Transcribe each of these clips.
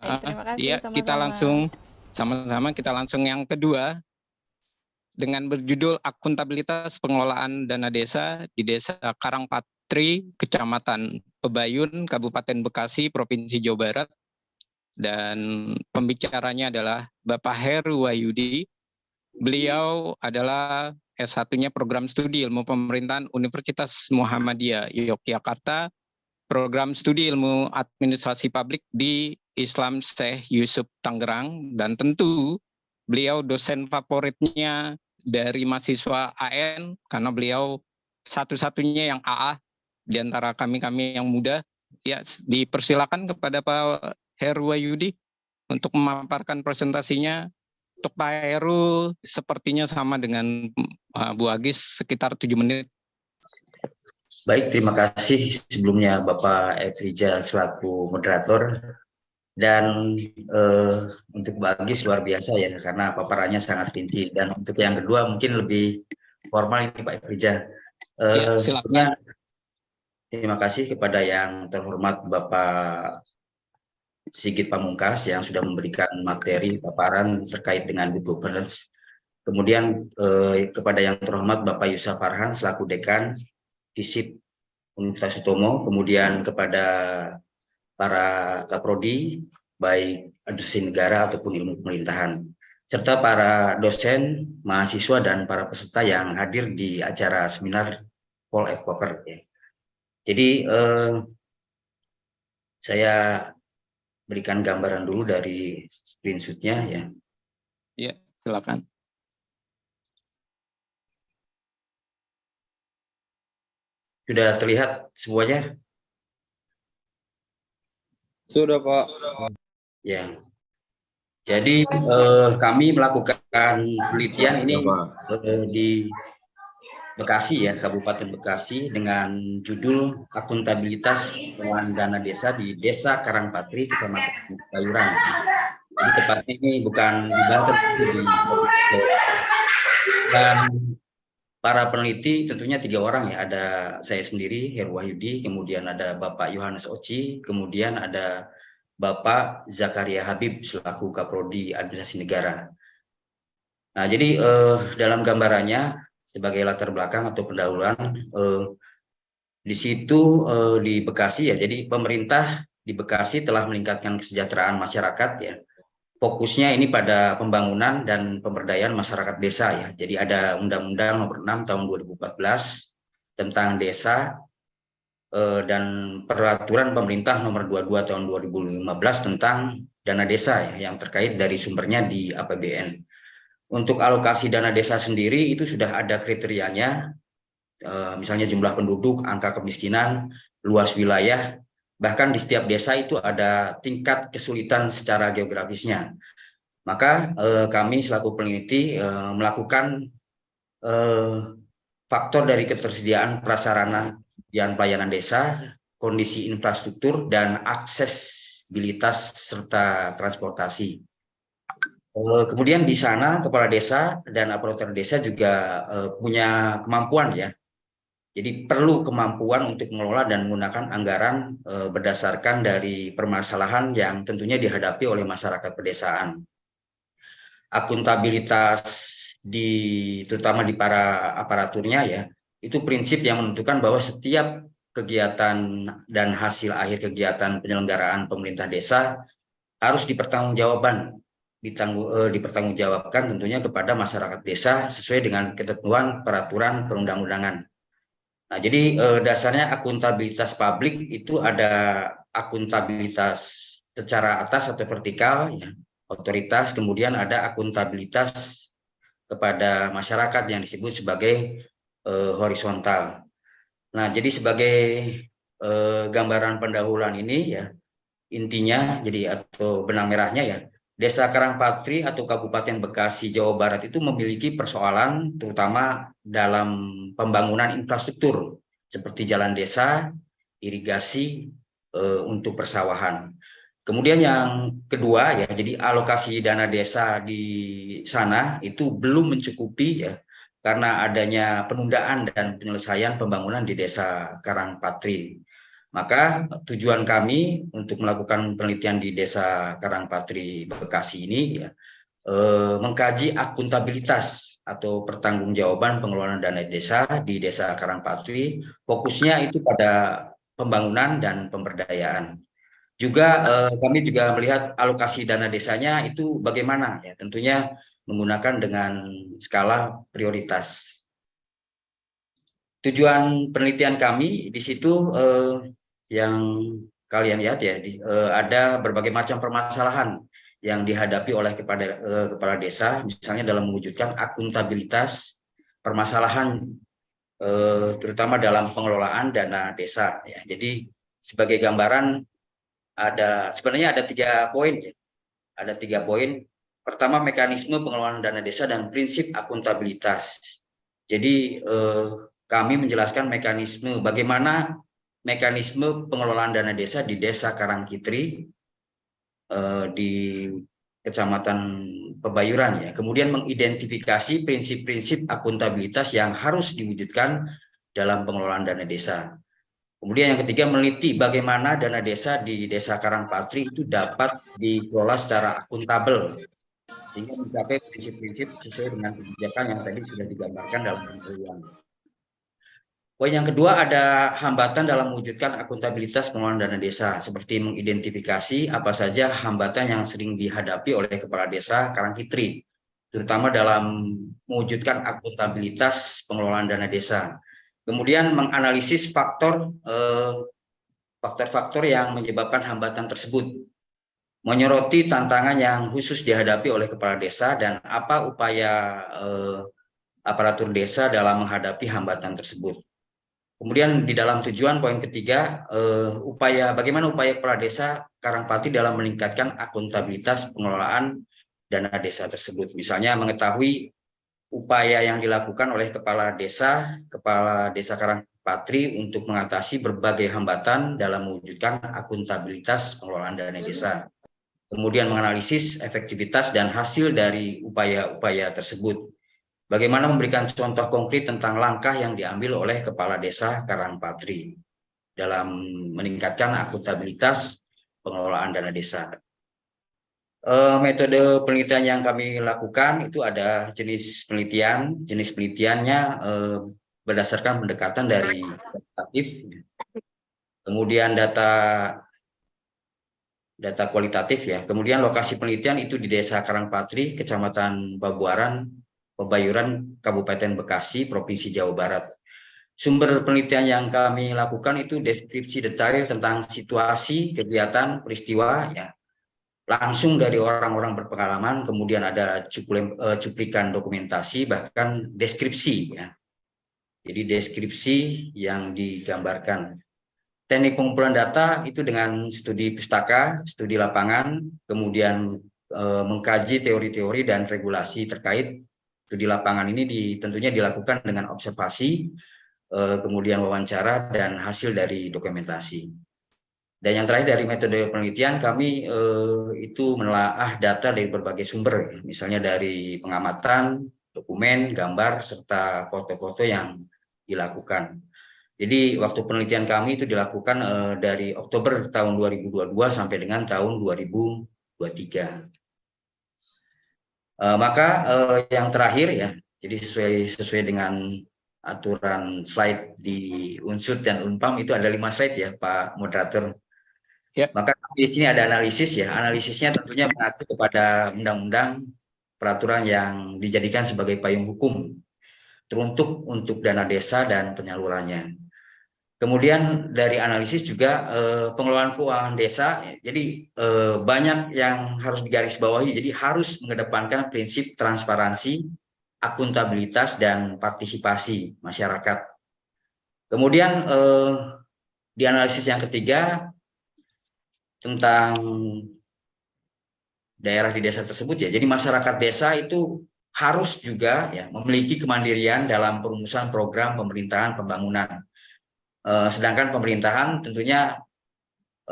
Baik, terima kasih Iya, sama-sama. sama-sama kita langsung yang kedua dengan berjudul Akuntabilitas Pengelolaan Dana Desa di Desa Karangpatri, Kecamatan Pebayun, Kabupaten Bekasi, Provinsi Jawa Barat. Dan pembicaranya adalah Bapak Heru Wahyudi. Beliau adalah S1-nya Program Studi Ilmu Pemerintahan Universitas Muhammadiyah Yogyakarta, Program Studi Ilmu Administrasi Publik di Islam Syekh Yusuf Tangerang, dan tentu beliau dosen favoritnya dari mahasiswa AN karena beliau satu-satunya yang AA di antara kami-kami yang muda. Ya, dipersilakan kepada Pak Heru Wahyudi untuk memaparkan presentasinya. Untuk Pak Heru sepertinya sama dengan Bu Agis, sekitar 7 menit. Baik, terima kasih sebelumnya Bapak Efrija selaku moderator. Dan untuk Mbak Agis luar biasa ya, karena paparannya sangat rinci. Dan untuk yang kedua mungkin lebih formal ini Pak Efrija. Sebelumnya terima kasih kepada yang terhormat Bapak Sigit Pamungkas yang sudah memberikan materi paparan terkait dengan good governance. Kemudian kepada yang terhormat Bapak Yusuf Farhan selaku Dekan FISIP Universitas Sutomo, kemudian kepada para kaprodi, baik administrasi negara ataupun ilmu pemerintahan, serta para dosen, mahasiswa, dan para peserta yang hadir di acara seminar Paul F. Popper. Jadi saya berikan gambaran dulu dari screenshot-nya ya. Ya, silakan. Sudah terlihat semuanya? Sudah, Pak. Ya. Jadi kami melakukan penelitian ini di Bekasi ya, Kabupaten Bekasi, dengan judul Akuntabilitas Pengelolaan Dana Desa di Desa Karangpatri, Kecamatan Bayuran. Jadi tepatnya ini bukan di Banten, dan para peneliti tentunya 3 orang ya, ada saya sendiri Heru Wahyudi, kemudian ada Bapak Yohanes Oci, kemudian ada Bapak Zakaria Habib selaku Kaprodi Administrasi Negara. Nah, jadi dalam gambarannya sebagai latar belakang atau pendahuluan, di situ di Bekasi ya, jadi pemerintah di Bekasi telah meningkatkan kesejahteraan masyarakat ya. Fokusnya ini pada pembangunan dan pemberdayaan masyarakat desa ya. Jadi ada Undang-Undang Nomor 6 Tahun 2014 tentang desa dan Peraturan Pemerintah Nomor 22 Tahun 2015 tentang dana desa ya, yang terkait dari sumbernya di APBN. Untuk alokasi dana desa sendiri itu sudah ada kriterianya, misalnya jumlah penduduk, angka kemiskinan, luas wilayah, bahkan di setiap desa itu ada tingkat kesulitan secara geografisnya. Maka kami selaku peneliti melakukan faktor dari ketersediaan prasarana dan pelayanan desa, kondisi infrastruktur, dan aksesibilitas serta transportasi. Kemudian di sana kepala desa dan aparatur desa juga punya kemampuan ya. Jadi perlu kemampuan untuk mengelola dan menggunakan anggaran berdasarkan dari permasalahan yang tentunya dihadapi oleh masyarakat pedesaan. Akuntabilitas terutama di para aparaturnya ya, itu prinsip yang menentukan bahwa setiap kegiatan dan hasil akhir kegiatan penyelenggaraan pemerintah desa harus dipertanggungjawabkan tentunya kepada masyarakat desa sesuai dengan ketentuan peraturan perundang-undangan. Nah, jadi dasarnya akuntabilitas publik itu ada akuntabilitas secara atas atau vertikal, ya, otoritas, kemudian ada akuntabilitas kepada masyarakat yang disebut sebagai horizontal. Nah, jadi sebagai gambaran pendahuluan ini ya, intinya jadi atau benang merahnya ya, Desa Karangpatri atau Kabupaten Bekasi, Jawa Barat itu memiliki persoalan terutama dalam pembangunan infrastruktur seperti jalan desa, irigasi untuk persawahan. Kemudian yang kedua ya, jadi alokasi dana desa di sana itu belum mencukupi ya, karena adanya penundaan dan penyelesaian pembangunan di Desa Karangpatri. Maka tujuan kami untuk melakukan penelitian di Desa Karangpatri Bekasi ini ya, mengkaji akuntabilitas atau pertanggungjawaban pengelolaan dana desa di Desa Karangpatri. Fokusnya itu pada pembangunan dan pemberdayaan. Juga kami juga melihat alokasi dana desanya itu bagaimana ya, tentunya menggunakan dengan skala prioritas. Tujuan penelitian kami di situ yang kalian lihat ya, ada berbagai macam permasalahan yang dihadapi oleh kepala desa, misalnya dalam mewujudkan akuntabilitas permasalahan terutama dalam pengelolaan dana desa ya. Jadi sebagai gambaran sebenarnya ada 3 poin ya. Ada 3 poin. Pertama, mekanisme pengelolaan dana desa dan prinsip akuntabilitas. Jadi kami menjelaskan bagaimana mekanisme pengelolaan dana desa di Desa Karangkitri di Kecamatan Pebayuran ya. Kemudian mengidentifikasi prinsip-prinsip akuntabilitas yang harus diwujudkan dalam pengelolaan dana desa. Kemudian yang ketiga, meneliti bagaimana dana desa di Desa Karangpatri itu dapat dikelola secara akuntabel sehingga mencapai prinsip-prinsip sesuai dengan kebijakan yang tadi sudah digambarkan dalam pendahuluan. Poin yang kedua, ada hambatan dalam mewujudkan akuntabilitas pengelolaan dana desa, seperti mengidentifikasi apa saja hambatan yang sering dihadapi oleh kepala desa Karangkitri, terutama dalam mewujudkan akuntabilitas pengelolaan dana desa. Kemudian menganalisis faktor-faktor yang menyebabkan hambatan tersebut, menyoroti tantangan yang khusus dihadapi oleh kepala desa dan apa upaya aparatur desa dalam menghadapi hambatan tersebut. Kemudian di dalam tujuan poin ketiga, bagaimana upaya kepala desa Karangpatri dalam meningkatkan akuntabilitas pengelolaan dana desa tersebut. Misalnya mengetahui upaya yang dilakukan oleh Kepala Desa Karangpatri untuk mengatasi berbagai hambatan dalam mewujudkan akuntabilitas pengelolaan dana desa. Kemudian menganalisis efektivitas dan hasil dari upaya-upaya tersebut. Bagaimana memberikan contoh konkret tentang langkah yang diambil oleh Kepala Desa Karangpatri dalam meningkatkan akuntabilitas pengelolaan dana desa. Metode penelitian yang kami lakukan itu ada jenis penelitiannya berdasarkan pendekatan dari kualitatif, kemudian data kualitatif ya. Kemudian lokasi penelitian itu di Desa Karangpatri, Kecamatan Pebayuran, Kabupaten Bekasi, Provinsi Jawa Barat. Sumber penelitian yang kami lakukan itu deskripsi detail tentang situasi, kegiatan, peristiwa, ya, langsung dari orang-orang berpengalaman, kemudian ada cuplikan dokumentasi, bahkan deskripsi, ya. Jadi deskripsi yang digambarkan. Teknik pengumpulan data itu dengan studi pustaka, studi lapangan, kemudian mengkaji teori-teori dan regulasi terkait. Studi lapangan ini tentunya dilakukan dengan observasi, kemudian wawancara dan hasil dari dokumentasi. Dan yang terakhir dari metode penelitian kami itu menelaah data dari berbagai sumber, misalnya dari pengamatan, dokumen, gambar, serta foto-foto yang dilakukan. Jadi waktu penelitian kami itu dilakukan dari Oktober tahun 2022 sampai dengan tahun 2023. Maka yang terakhir ya, jadi sesuai dengan aturan slide di Unsud dan Unpam itu ada 5 slide ya Pak Moderator. Ya. Maka di sini ada analisis ya, analisisnya tentunya mengacu kepada undang-undang peraturan yang dijadikan sebagai payung hukum teruntuk untuk dana desa dan penyalurannya. Kemudian dari analisis juga pengelolaan keuangan desa, jadi banyak yang harus digarisbawahi, jadi harus mengedepankan prinsip transparansi, akuntabilitas, dan partisipasi masyarakat. Kemudian di analisis yang ketiga tentang daerah di desa tersebut ya, jadi masyarakat desa itu harus juga ya memiliki kemandirian dalam perumusan program pemerintahan pembangunan. Sedangkan pemerintahan tentunya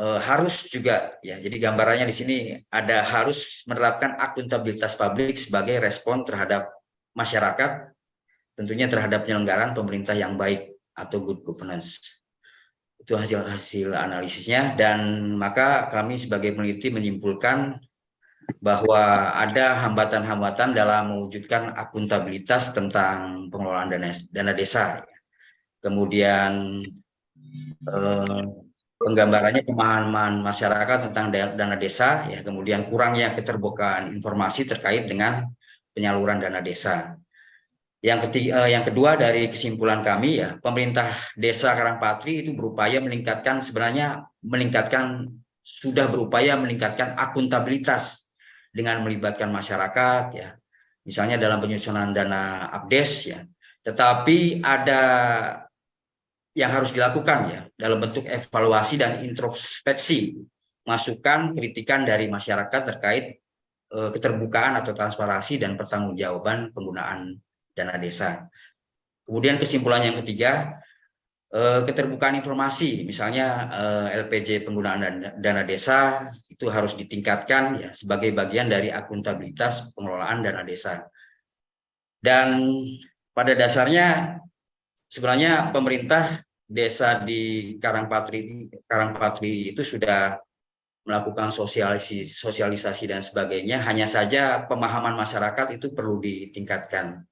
harus juga ya, jadi gambarannya di sini ada harus menerapkan akuntabilitas publik sebagai respon terhadap masyarakat, tentunya terhadap penyelenggaraan pemerintah yang baik atau good governance. Itu hasil analisisnya, dan maka kami sebagai peneliti menyimpulkan bahwa ada hambatan-hambatan dalam mewujudkan akuntabilitas tentang pengelolaan dana desa. Kemudian penggambarannya pemahaman masyarakat tentang dana desa, ya, kemudian kurangnya keterbukaan informasi terkait dengan penyaluran dana desa. Yang kedua dari kesimpulan kami, ya, pemerintah desa Karangpatri itu sudah berupaya meningkatkan akuntabilitas dengan melibatkan masyarakat, ya, misalnya dalam penyusunan dana abdes, ya. Tetapi ada yang harus dilakukan, ya, dalam bentuk evaluasi dan introspeksi, masukan, kritikan dari masyarakat terkait keterbukaan atau transparansi dan pertanggungjawaban penggunaan dana desa. Kemudian kesimpulan yang ketiga, keterbukaan informasi, misalnya LPJ penggunaan dana desa itu harus ditingkatkan, ya, sebagai bagian dari akuntabilitas pengelolaan dana desa. Dan pada dasarnya sebenarnya pemerintah desa di Karangpatri itu sudah melakukan sosialisasi dan sebagainya, hanya saja pemahaman masyarakat itu perlu ditingkatkan.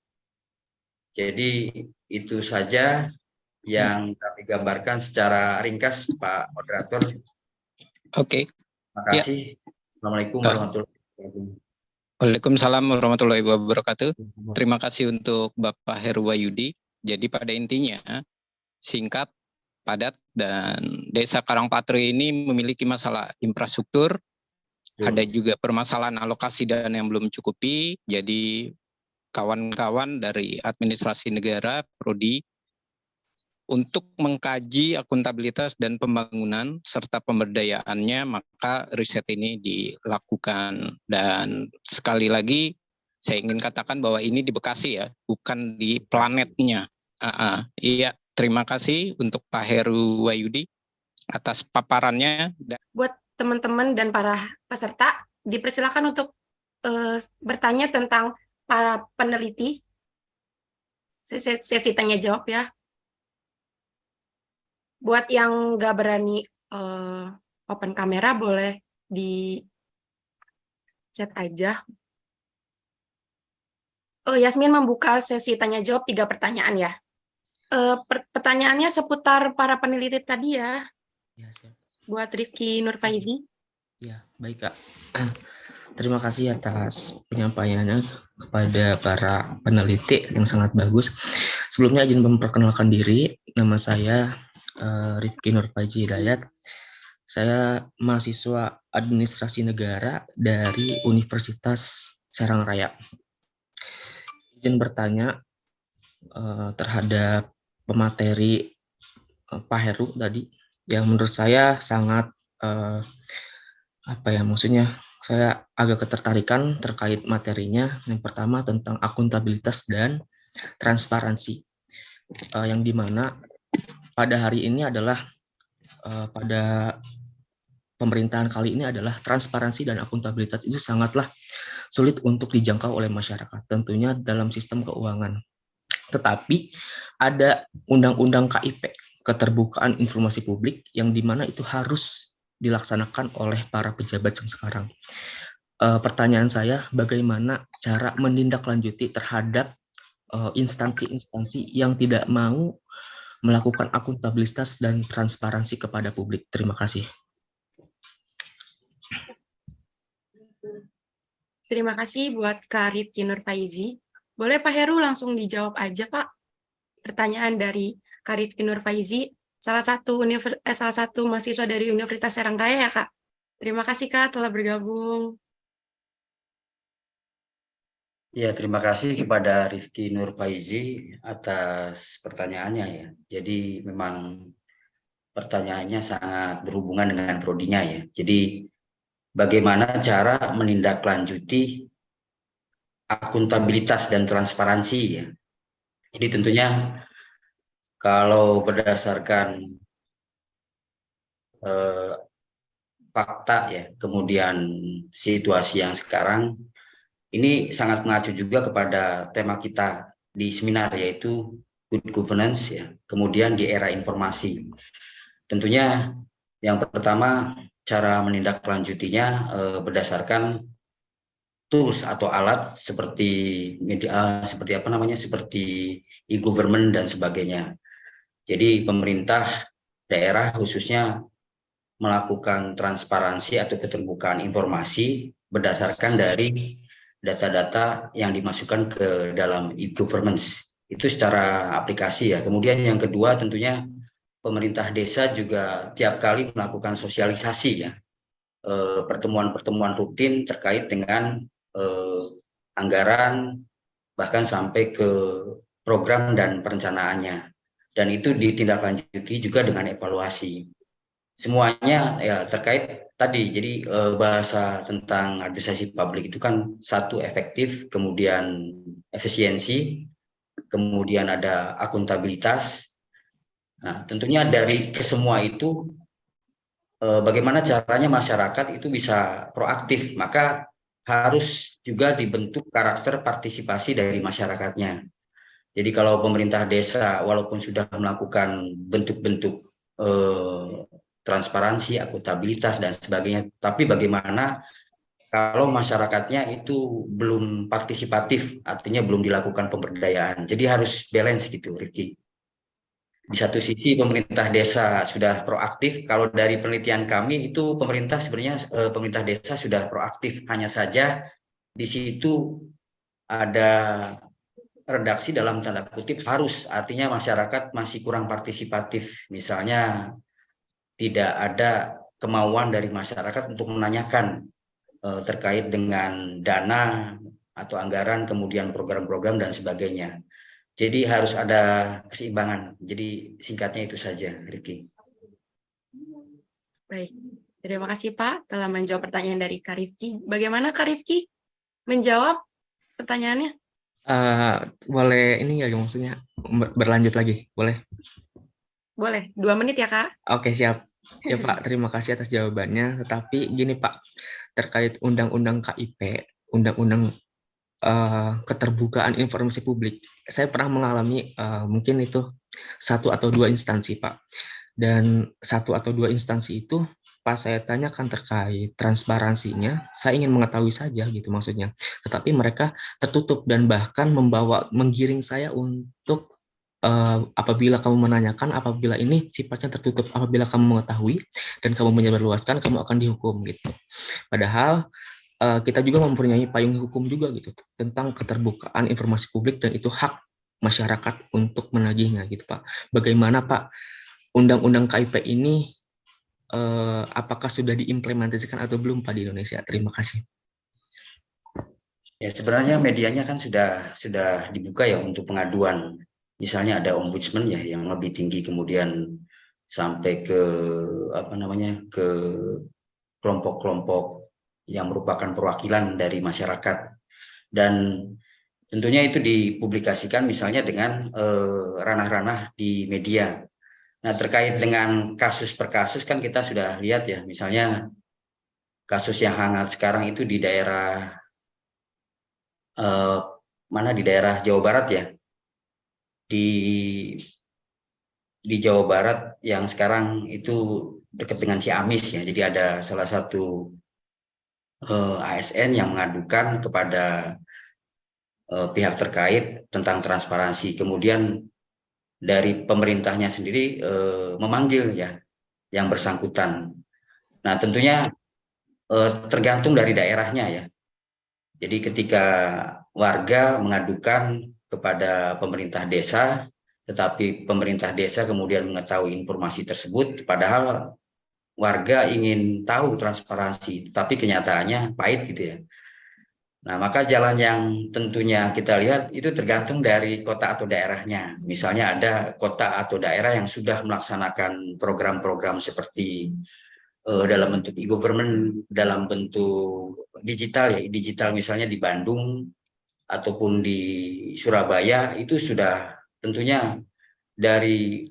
Jadi itu saja yang kami gambarkan secara ringkas, Pak Moderator. Oke. Terima kasih. Assalamualaikum warahmatullahi wabarakatuh. Waalaikumsalam warahmatullahi wabarakatuh. Terima kasih untuk Bapak Heru Wahyudi. Jadi pada intinya, singkat, padat, dan Desa Karangpatri ini memiliki masalah infrastruktur, ada juga permasalahan alokasi dana yang belum cukupi. Jadi kawan-kawan dari administrasi negara, Prodi, untuk mengkaji akuntabilitas dan pembangunan serta pemberdayaannya, maka riset ini dilakukan. Dan sekali lagi, saya ingin katakan bahwa ini di Bekasi, ya, bukan di planetnya. Iya, terima kasih untuk Pak Heru Wahyudi atas paparannya. Buat teman-teman dan para peserta, dipersilakan untuk bertanya tentang para peneliti. Sesi tanya jawab, ya. Buat yang nggak berani open kamera, boleh di chat aja. Yasmin membuka sesi tanya jawab 3 pertanyaan, ya. Pertanyaannya seputar para peneliti tadi, ya. Ya, siap. Buat Rifki Nurfaizi. Ya, baik, Kak. Terima kasih atas penyampaiannya kepada para peneliti yang sangat bagus. Sebelumnya izin memperkenalkan diri, nama saya Rifki Nurfaizi Hidayat. Saya mahasiswa Administrasi Negara dari Universitas Serang Raya. Izin bertanya terhadap pemateri Pak Heru tadi, yang menurut saya sangat saya agak ketertarikan terkait materinya. Yang pertama tentang akuntabilitas dan transparansi, yang dimana pada hari ini adalah pada pemerintahan kali ini adalah transparansi dan akuntabilitas itu sangatlah sulit untuk dijangkau oleh masyarakat, tentunya dalam sistem keuangan. Tetapi ada undang-undang KIP, keterbukaan informasi publik, yang dimana itu harus dilaksanakan oleh para pejabat yang sekarang. Pertanyaan saya, bagaimana cara menindaklanjuti terhadap instansi-instansi yang tidak mau melakukan akuntabilitas dan transparansi kepada publik? Terima kasih. Terima kasih buat Kak Rifki Nurfaizi. Boleh Pak Heru langsung dijawab aja, Pak. Pertanyaan dari Kak Rifki Nurfaizi, salah satu mahasiswa dari Universitas Serang Raya, ya, Kak. Terima kasih, Kak, telah bergabung. Ya, terima kasih kepada Rifki Nurfaizi atas pertanyaannya, ya. Jadi memang pertanyaannya sangat berhubungan dengan prodinya, ya. Jadi bagaimana cara menindaklanjuti akuntabilitas dan transparansi, ya. Jadi tentunya kalau berdasarkan fakta, ya, kemudian situasi yang sekarang, ini sangat mengacu juga kepada tema kita di seminar, yaitu good governance, ya, kemudian di era informasi. tentunya yang pertama cara menindaklanjutinya berdasarkan tools atau alat seperti media, seperti apa namanya, seperti e-government dan sebagainya. Jadi pemerintah daerah khususnya melakukan transparansi atau keterbukaan informasi berdasarkan dari data-data yang dimasukkan ke dalam e-governance. Itu secara aplikasi ya. Kemudian yang kedua tentunya pemerintah desa juga tiap kali melakukan sosialisasi ya. Pertemuan-pertemuan rutin terkait dengan anggaran, bahkan sampai ke program dan perencanaannya. Dan itu ditindaklanjuti juga dengan evaluasi. Semuanya ya terkait tadi, jadi bahasa tentang administrasi publik itu kan satu efektif, kemudian efisiensi, kemudian ada akuntabilitas. Nah, tentunya dari kesemua itu bagaimana caranya masyarakat itu bisa proaktif, maka harus juga dibentuk karakter partisipasi dari masyarakatnya. Jadi kalau pemerintah desa walaupun sudah melakukan bentuk-bentuk transparansi, akuntabilitas dan sebagainya, tapi bagaimana kalau masyarakatnya itu belum partisipatif, artinya belum dilakukan pemberdayaan. Jadi harus balance gitu, Ricky. Di satu sisi pemerintah desa sudah proaktif, kalau dari penelitian kami itu pemerintah sebenarnya pemerintah desa sudah proaktif, hanya saja di situ ada redaksi dalam tanda kutip harus, artinya masyarakat masih kurang partisipatif, misalnya tidak ada kemauan dari masyarakat untuk menanyakan terkait dengan dana atau anggaran, kemudian program-program dan sebagainya. Jadi harus ada keseimbangan. Jadi singkatnya itu saja, Ricky. Baik, terima kasih Pak telah menjawab pertanyaan dari Kak Rifki. Bagaimana Kak Rifki menjawab pertanyaannya? Boleh ini nggak maksudnya berlanjut lagi? Boleh? Boleh, 2 menit ya Kak. Oke, siap. Ya Pak, terima kasih atas jawabannya. Tetapi gini Pak, terkait Undang-Undang KIP, Undang-Undang keterbukaan informasi publik, saya pernah mengalami mungkin itu 1 atau 2 instansi Pak. Dan 1 atau 2 instansi itu pas saya tanyakan terkait transparansinya, saya ingin mengetahui saja gitu maksudnya. Tetapi mereka tertutup dan bahkan menggiring saya untuk apabila kamu menanyakan, apabila ini sifatnya tertutup, apabila kamu mengetahui dan kamu menyebarluaskan, kamu akan dihukum gitu. Padahal kita juga mempunyai payung hukum juga gitu tentang keterbukaan informasi publik dan itu hak masyarakat untuk menagihnya gitu Pak. Bagaimana Pak Undang-Undang KIP ini apakah sudah diimplementasikan atau belum Pak di Indonesia? Terima kasih. Ya sebenarnya medianya kan sudah dibuka ya untuk pengaduan. Misalnya ada ombudsman ya yang lebih tinggi, kemudian sampai ke apa namanya, ke kelompok-kelompok yang merupakan perwakilan dari masyarakat, dan tentunya itu dipublikasikan misalnya dengan ranah-ranah di media. Nah terkait dengan kasus per kasus kan kita sudah lihat ya, misalnya kasus yang hangat sekarang itu di daerah mana, di daerah Jawa Barat ya, di Jawa Barat yang sekarang itu dekat dengan Ciamis ya. Jadi ada salah satu ASN yang mengadukan kepada pihak terkait tentang transparansi. Kemudian dari pemerintahnya sendiri memanggil ya yang bersangkutan. Nah tentunya tergantung dari daerahnya ya. Jadi ketika warga mengadukan kepada pemerintah desa, tetapi pemerintah desa kemudian mengetahui informasi tersebut, padahal warga ingin tahu transparansi, tapi kenyataannya pahit gitu ya. Nah, maka jalan yang tentunya kita lihat itu tergantung dari kota atau daerahnya. Misalnya ada kota atau daerah yang sudah melaksanakan program-program seperti dalam bentuk e-government, dalam bentuk digital ya, digital misalnya di Bandung ataupun di Surabaya, itu sudah tentunya dari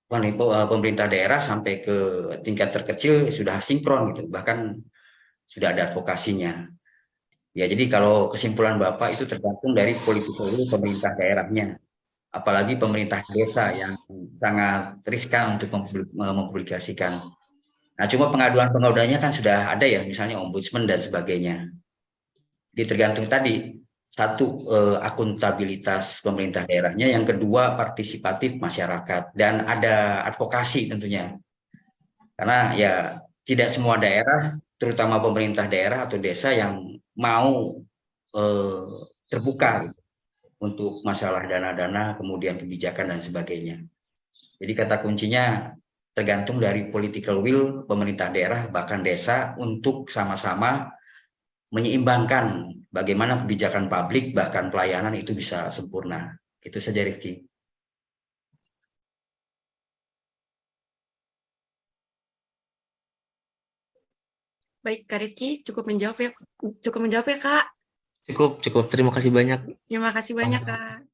pemerintah daerah sampai ke tingkat terkecil sudah sinkron gitu, bahkan sudah ada advokasinya. Ya, jadi kalau kesimpulan Bapak itu tergantung dari politik pemerintah daerahnya. apalagi pemerintah desa yang sangat riskan untuk mempublikasikan. Nah, cuma pengaduan-pengaduannya kan sudah ada ya, misalnya ombudsman dan sebagainya. Jadi tergantung tadi, satu akuntabilitas pemerintah daerahnya, yang kedua partisipatif masyarakat, dan ada advokasi tentunya. Karena ya tidak semua daerah, terutama pemerintah daerah atau desa yang mau terbuka untuk masalah dana-dana, kemudian kebijakan dan sebagainya. Jadi kata kuncinya tergantung dari political will pemerintah daerah bahkan desa untuk sama-sama menyeimbangkan bagaimana kebijakan publik bahkan pelayanan itu bisa sempurna. Itu saja, Rifki. Baik, Kak Rifki, cukup menjawab ya, Kak. Cukup. Terima kasih banyak. Terima kasih banyak, Kak.